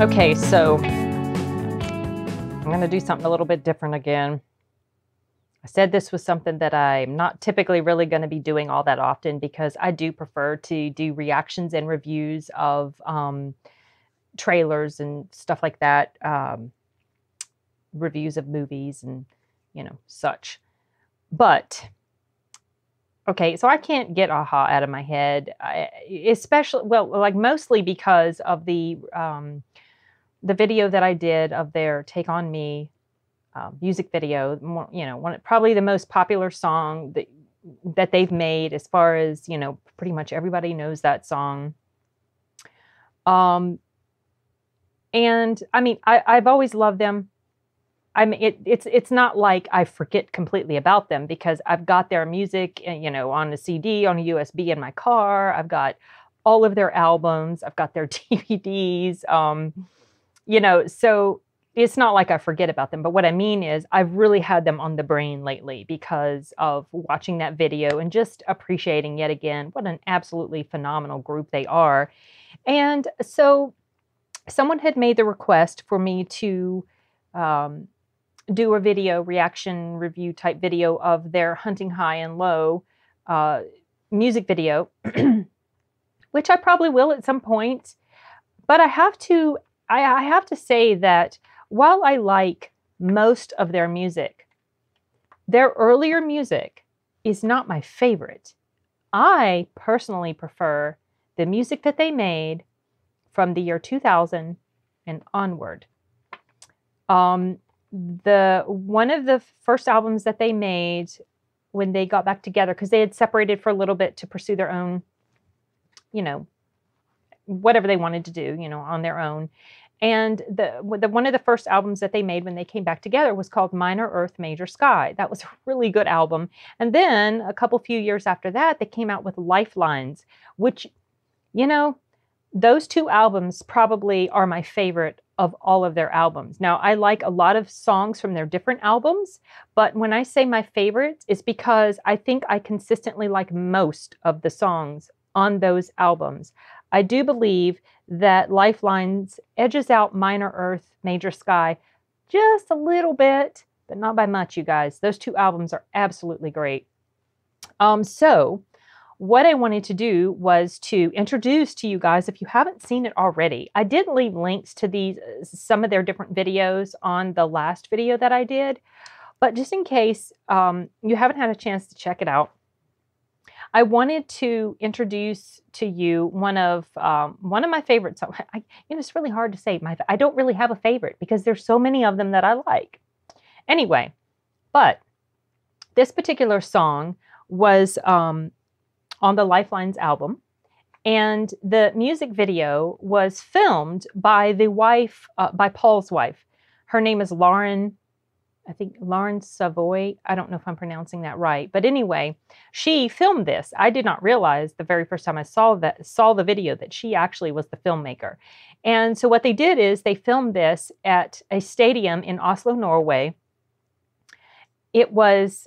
Okay, so I'm going to do something a little bit different again. I said this was something that I'm not typically really going to be doing all that often because I do prefer to do reactions and reviews of trailers and stuff like that, reviews of movies and, such. But, okay, so I can't get Aha out of my head, especially, well, like mostly because of the video that I did of their Take On Me music video, probably the most popular song that they've made as far as, pretty much everybody knows that song. And I mean, I've always loved them. I mean, it's not like I forget completely about them because I've got their music, on a CD, on a USB in my car. I've got all of their albums. I've got their DVDs. So it's not like I forget about them. But what I mean is I've really had them on the brain lately because of watching that video and just appreciating yet again what an absolutely phenomenal group they are. And so someone had made the request for me to do a video reaction review type video of their Hunting High and Low music video, which I probably will at some point. But I have to say that while I like most of their music, their earlier music is not my favorite. I personally prefer the music that they made from the year 2000 and onward. One of the first albums that they made when they got back together, because they had separated for a little bit to pursue their own, whatever they wanted to do, on their own. And one of the first albums that they made when they came back together was called Minor Earth, Major Sky. That was a really good album. And then a few years after that, they came out with Lifelines, which, those two albums probably are my favorite of all of their albums. Now, I like a lot of songs from their different albums, but when I say my favorite, it's because I think I consistently like most of the songs on those albums. I do believe that Lifelines edges out Minor Earth, Major Sky just a little bit, but not by much, you guys. Those two albums are absolutely great. So what I wanted to do was to introduce to you guys, if you haven't seen it already, I did leave links to some of their different videos on the last video that I did, but just in case you haven't had a chance to check it out, I wanted to introduce to you one of my favorites. It's really hard to say. I don't really have a favorite because there's so many of them that I like. Anyway, but this particular song was on the Lifelines album, and the music video was filmed by by Paul's wife. Her name is Lauren. I think Lauren Savoy. I don't know if I'm pronouncing that right. But anyway, she filmed this. I did not realize the very first time I saw the video that she actually was the filmmaker. And so what they did is they filmed this at a stadium in Oslo, Norway. It was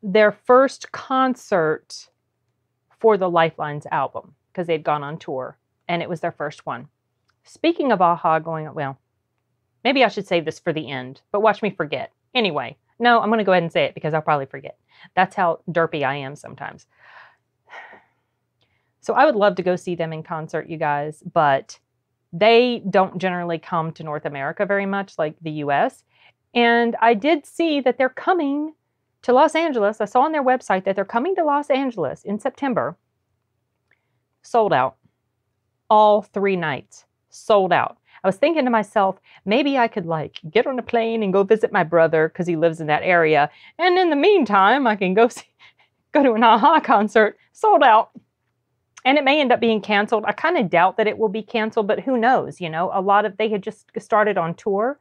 their first concert for the Lifelines album because they'd gone on tour, and it was their first one. Speaking of Aha well, maybe I should save this for the end, but watch me forget. Anyway, no, I'm going to go ahead and say it because I'll probably forget. That's how derpy I am sometimes. So I would love to go see them in concert, you guys, but they don't generally come to North America very much like the US. And I did see that they're coming to Los Angeles. I saw on their website that they're coming to Los Angeles in September. Sold out. All 3 nights. Sold out. I was thinking to myself, maybe I could get on a plane and go visit my brother because he lives in that area. And in the meantime, I can go to an Aha concert. Sold out. And it may end up being canceled. I kind of doubt that it will be canceled, but who knows? They had just started on tour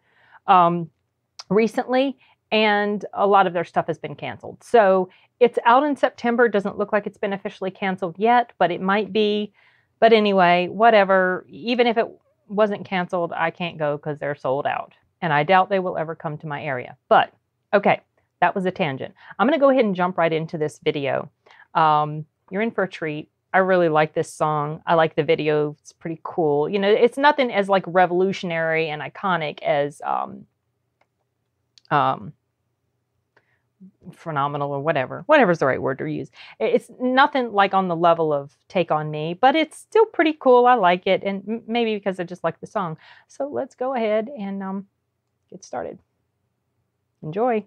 recently, and a lot of their stuff has been canceled. So it's out in September. It doesn't look like it's been officially canceled yet, but it might be. But anyway, whatever. Even if it wasn't canceled, I can't go because they're sold out. And I doubt they will ever come to my area. But, okay, that was a tangent. I'm going to go ahead and jump right into this video. You're in for a treat. I really like this song. I like the video. It's pretty cool. You know, it's nothing as like revolutionary and iconic as um, phenomenal or whatever's the right word to use. It's nothing like on the level of Take on Me, but it's still pretty cool. I like it, and maybe because I just like the song. So let's go ahead and get started. Enjoy.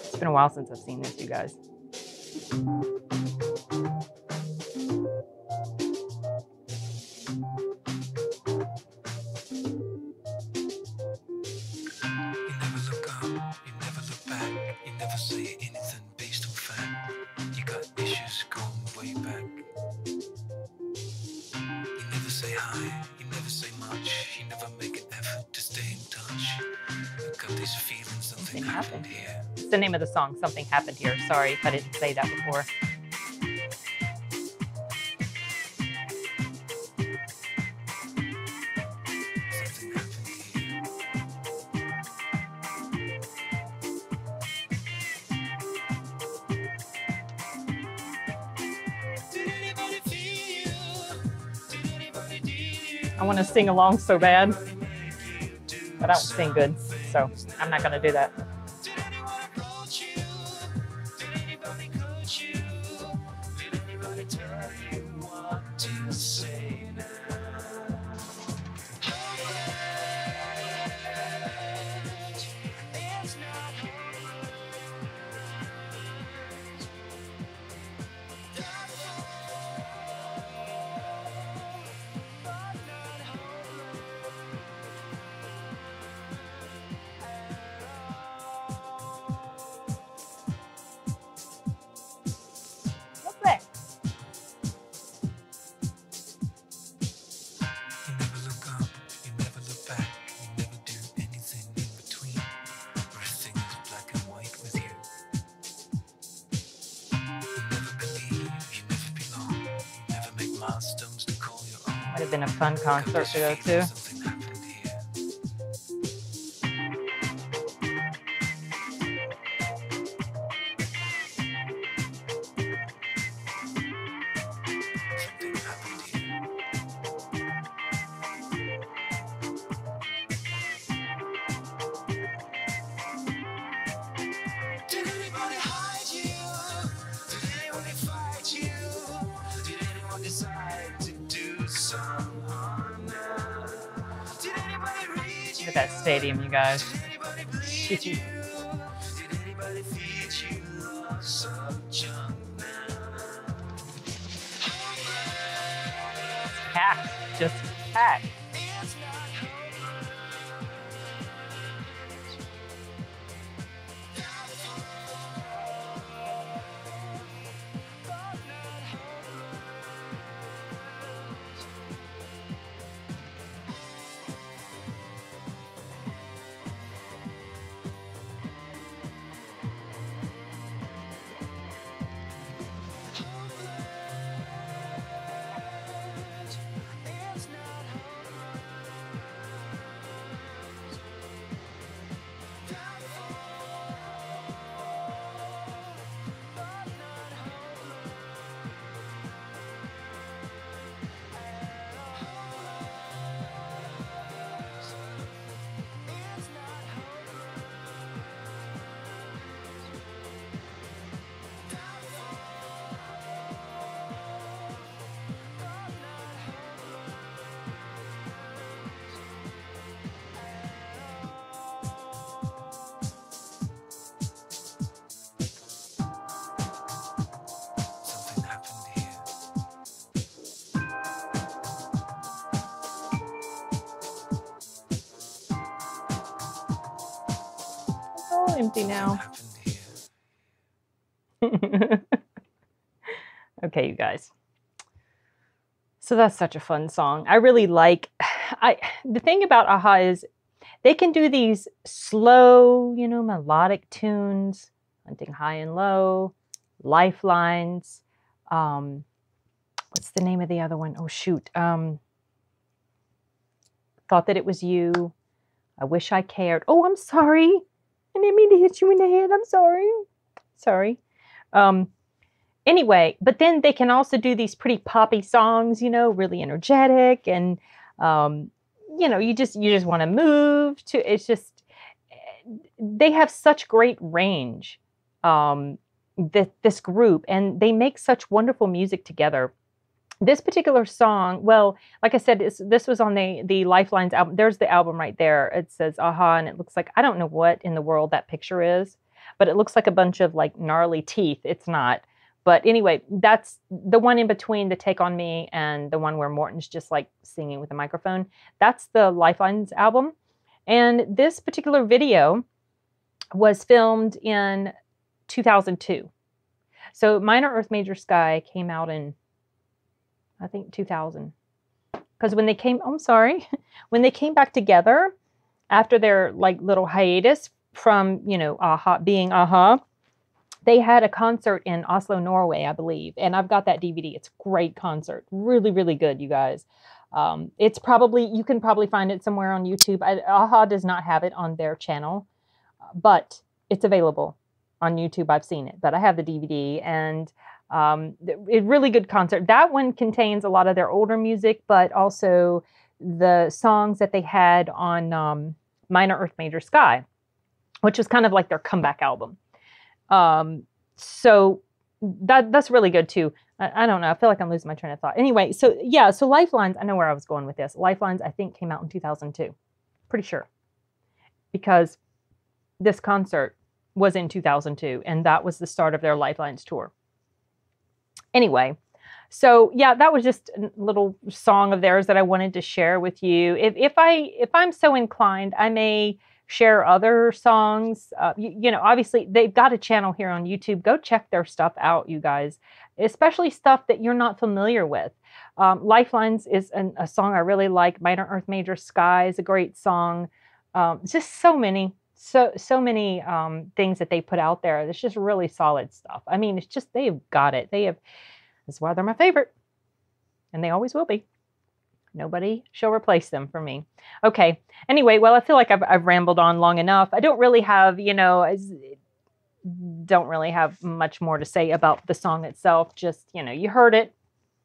It's been a while since I've seen this, you guys. Something happened here. It's the name of the song, Something Happened Here. Sorry if I didn't say that before. I want to sing along so bad, but I don't sing good, so I'm not going to do that. Might have been a fun concert to go to. Look at that stadium, you guys. Packed, just packed. Empty now. Okay, you guys. So that's such a fun song. I really like, the thing about Aha is they can do these slow, you know, melodic tunes, Hunting High and Low, Lifelines. What's the name of the other one? Oh, shoot. Thought That It Was You. I wish I cared. Oh, I'm sorry. I didn't mean to hit you in the head. I'm sorry. Sorry. Anyway, but then they can also do these pretty poppy songs, you know, really energetic, and you know, you just want to move to. It's just they have such great range. This group, and they make such wonderful music together. This particular song, well, like I said, this was on the Lifelines album. There's the album right there. It says "Aha," and it looks like, I don't know what in the world that picture is, but it looks like a bunch of like gnarly teeth. It's not. But anyway, that's the one in between the Take on Me and the one where Morton's just like singing with a microphone. That's the Lifelines album. And this particular video was filmed in 2002. So Minor Earth Major Sky came out in, I think, 2000. Because when they came, I'm sorry, when they came back together after their like little hiatus from, you know, Aha, being Aha, they had a concert in Oslo, Norway, I believe. And I've got that DVD. It's a great concert. Really, really good, you guys. It's probably, you can probably find it somewhere on YouTube. Aha does not have it on their channel, but it's available on YouTube. I've seen it, but I have the DVD, and a really good concert. That one contains a lot of their older music, but also the songs that they had on Minor Earth Major Sky, which was kind of like their comeback album. So that's really good too. I don't know. I feel like I'm losing my train of thought. Anyway, so yeah, so Lifelines, I know where I was going with this. Lifelines, I think, came out in 2002. Pretty sure. Because this concert was in 2002, and that was the start of their Lifelines tour. Anyway, so yeah, that was just a little song of theirs that I wanted to share with you. If I'm so inclined, I may share other songs. You know, obviously they've got a channel here on YouTube. Go check their stuff out, you guys, especially stuff that you're not familiar with. Lifelines is a song I really like. Minor Earth Major Sky is a great song. Just so many things that they put out there. It's just really solid stuff. I mean, it's just, they've got it. That's why they're my favorite, and they always will be. Nobody shall replace them for me. Okay. Anyway, well, I feel like I've rambled on long enough. I don't really have, you know, don't really have much more to say about the song itself. Just, you know, you heard it.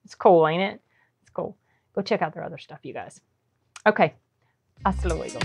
It's cool, ain't it? It's cool. Go check out their other stuff, you guys. Okay. Hasta luego.